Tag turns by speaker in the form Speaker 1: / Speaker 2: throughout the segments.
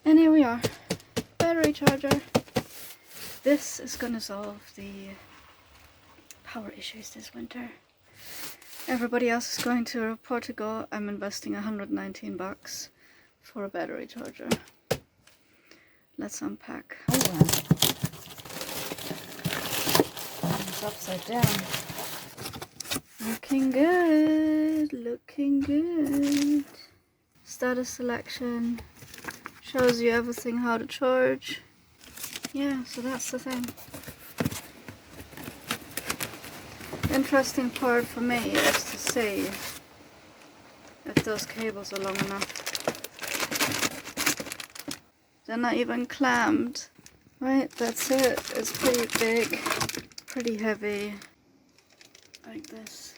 Speaker 1: And here we are, battery charger. This is gonna solve the power issues this winter. Everybody else is going to Portugal. I'm investing 119 bucks for a battery charger. Let's unpack. Oh wow. It's upside down. Looking good, looking good. Status selection. Shows you everything how to charge. Yeah, so that's the thing. Interesting part for me is to see if those cables are long enough. They're not even clamped. Right, that's it. It's pretty big, pretty heavy, like this.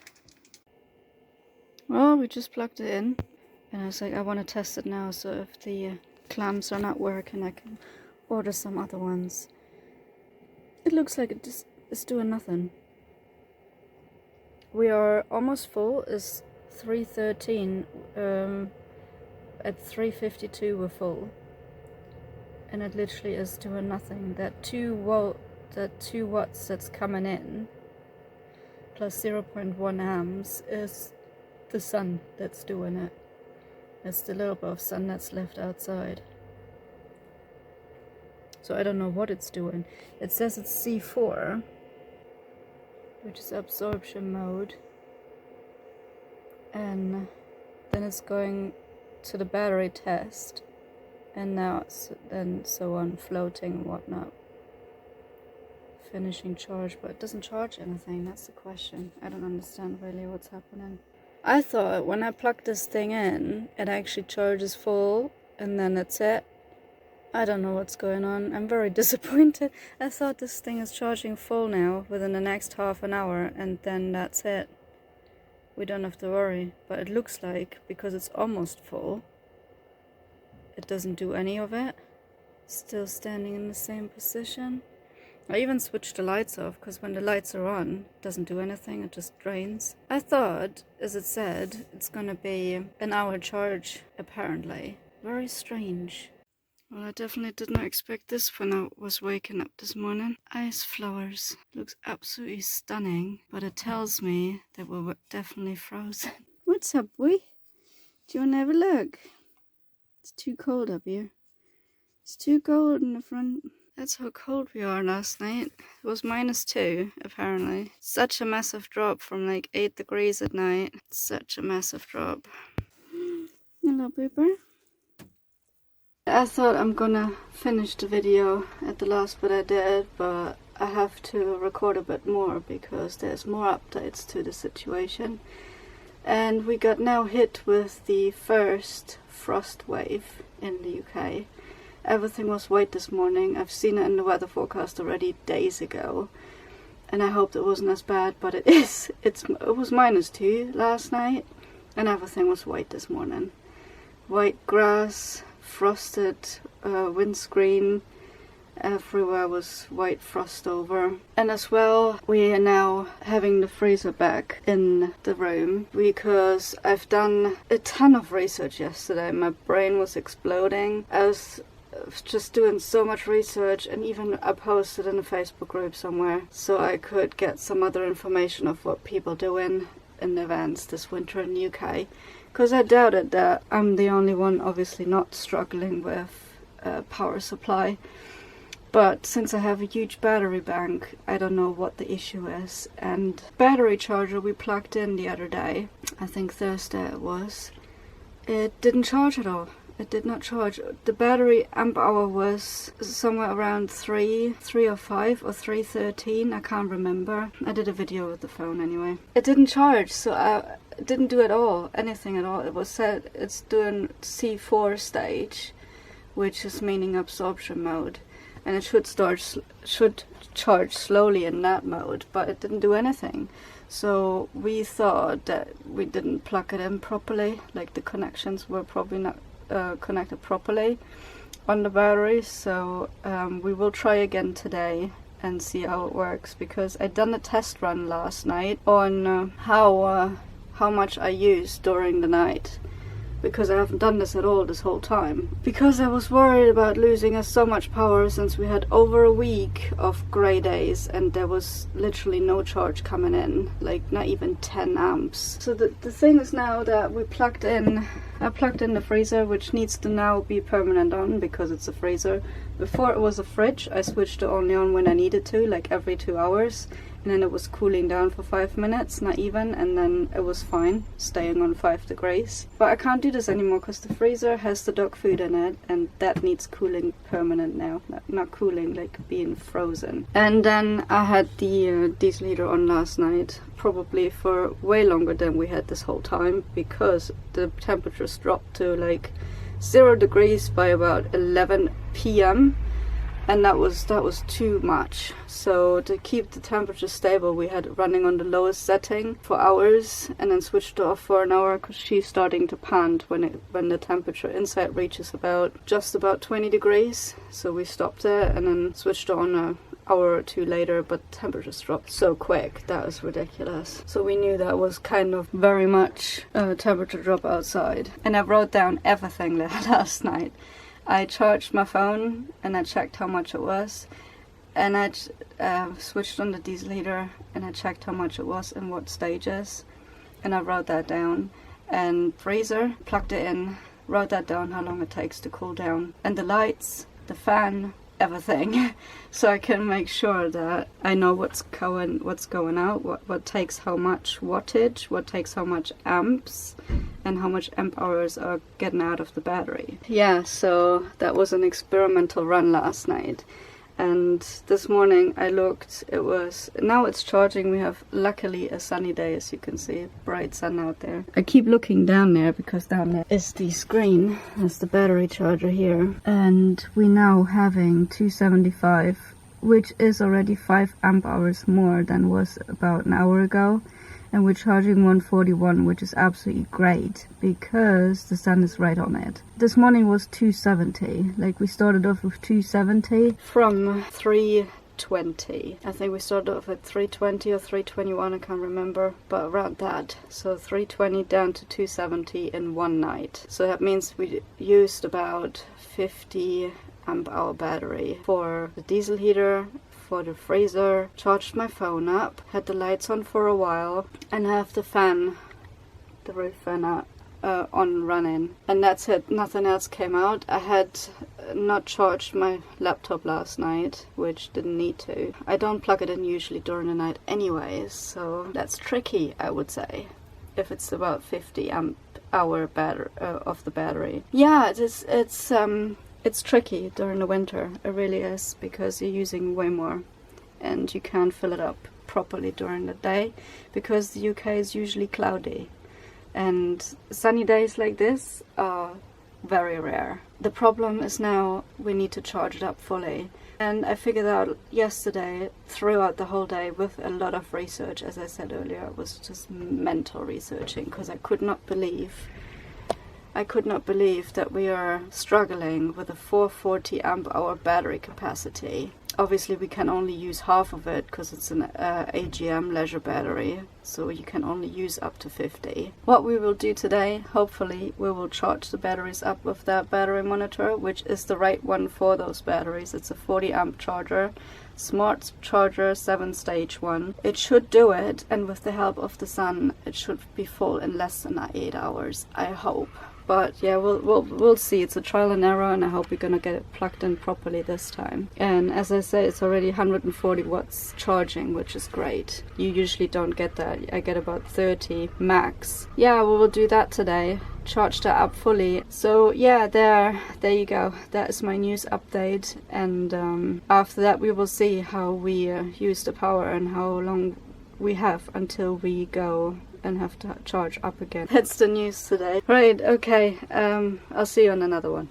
Speaker 1: Well, we just plugged it in, and I was like, I want to test it now, so if the clamps are not working, I can order some other ones. It looks like it just is doing nothing. We are almost full. It's 3:13. At 3:52 we're full, and it literally is doing nothing. That 2 watts that's coming in plus 0.1 amps is the sun that's doing it. It's the little bit of sun that's left outside. So I don't know what it's doing. It says it's C4, which is absorption mode, and then it's going to the battery test, and now it's then so on, floating and whatnot, finishing charge, but it doesn't charge anything. That's the question. I don't understand really what's happening. I thought when I plug this thing in, it actually charges full and then that's it. I don't know what's going on. I'm very disappointed. I thought this thing is charging full now within the next half an hour, and then that's it. We don't have to worry. But it looks like, because it's almost full, it doesn't do any of it. Still standing in the same position. I even switched the lights off, because when the lights are on, it doesn't do anything, it just drains. I thought, as it said, it's gonna be an hour charge, apparently. Very strange. Well, I definitely did not expect this when I was waking up this morning. Ice flowers. Looks absolutely stunning, but it tells me that we're definitely frozen. What's up, boy? Do you want to have a look? It's too cold up here. It's too cold in the front. That's how cold we are last night. It was -2, apparently. Such a massive drop from like 8 degrees at night. Such a massive drop. Hello, pooper. I thought I'm gonna finish the video at the last bit I did, but I have to record a bit more because there's more updates to the situation. And we got now hit with the first frost wave in the UK. Everything was white this morning. I've seen it in the weather forecast already days ago, and I hoped it wasn't as bad, but it is. It was -2 last night, and everything was white this morning. White grass, frosted windscreen, everywhere was white frost over. And as well, we are now having the freezer back in the room because I've done a ton of research yesterday. My brain was exploding. I was just doing so much research, and even I posted in a Facebook group somewhere so I could get some other information of what people doing in events this winter in the UK, because I doubted that I'm the only one obviously not struggling with power supply. But since I have a huge battery bank, I don't know what the issue is. And battery charger we plugged in the other day, I think Thursday it was, it didn't charge at all. It did not charge. The battery amp hour was somewhere around 305 or 313, I can't remember. I did a video with the phone anyway. It didn't charge, so I didn't do at all, anything at all. It was said it's doing C4 stage, which is meaning absorption mode, and it should charge slowly in that mode, but it didn't do anything. So we thought that we didn't plug it in properly, like the connections were probably not connected properly on the battery. So we will try again today and see how it works, because I done a test run last night on how much I used during the night, because I haven't done this at all this whole time. Because I was worried about losing us so much power, since we had over a week of grey days and there was literally no charge coming in, like not even 10 amps. So the thing is now that I plugged in the freezer, which needs to now be permanent on because it's a freezer. Before it was a fridge. I switched it only on when I needed to, like every 2 hours. And then it was cooling down for 5 minutes, not even, and then it was fine, staying on 5 degrees. But I can't do this anymore because the freezer has the dog food in it, and that needs cooling permanent now. Not cooling, like being frozen. And then I had the diesel heater on last night, probably for way longer than we had this whole time, because the temperatures dropped to like 0 degrees by about 11 p.m. and that was too much. So to keep the temperature stable, we had it running on the lowest setting for hours, and then switched it off for an hour because she's starting to pant when the temperature inside reaches just about 20 degrees. So we stopped it and then switched it on an hour or two later, but temperatures dropped so quick, that was ridiculous. So we knew that was kind of very much temperature drop outside. And I wrote down everything last night. I charged my phone and I checked how much it was, and I switched on the diesel heater and I checked how much it was and what stages, and I wrote that down. And freezer, plugged it in, wrote that down, how long it takes to cool down, and the lights, the fan, everything, so I can make sure that I know what's going out, what takes how much wattage, what takes how much amps, and how much amp hours are getting out of the battery. Yeah, so that was an experimental run last night. And this morning I looked, now it's charging. We have luckily a sunny day, as you can see, bright sun out there. I keep looking down there because down there is the screen, there's the battery charger here. And we now having 275, which is already 5 amp hours more than was about an hour ago. And we're charging 141, which is absolutely great because the sun is right on it. This morning was 270, like we started off with 270 from 320. I think we started off at 320 or 321, I can't remember, but around that. So 320 down to 270 in one night. So that means we used about 50 amp hour battery for the diesel heater, for the freezer, charged my phone up, had the lights on for a while, and have the fan, the roof fan on running. And that's it, nothing else came out. I had not charged my laptop last night, which didn't need to. I don't plug it in usually during the night anyways, so that's tricky, I would say, if it's about 50 amp hour of the battery. Yeah, it's tricky during the winter, it really is, because you're using way more and you can't fill it up properly during the day because the UK is usually cloudy, and sunny days like this are very rare. The problem is now we need to charge it up fully, and I figured out yesterday throughout the whole day with a lot of research. As I said earlier, it was just mental researching because I could not believe that we are struggling with a 440 amp hour battery capacity. Obviously we can only use half of it because it's an AGM leisure battery, so you can only use up to 50. What we will do today, hopefully, we will charge the batteries up with that battery monitor, which is the right one for those batteries. It's a 40 amp charger, smart charger, 7-stage one. It should do it, and with the help of the sun it should be full in less than 8 hours, I hope. But yeah, we'll see. It's a trial and error, and I hope we're gonna get it plugged in properly this time. And as I say, it's already 140 watts charging, which is great. You usually don't get that. I get about 30 max. Yeah, we will do that today. Charge that up fully. So yeah, there you go. That is my news update. And after that, we will see how we use the power and how long we have until we go and have to charge up again. That's the news today. Right, okay, I'll see you on another one.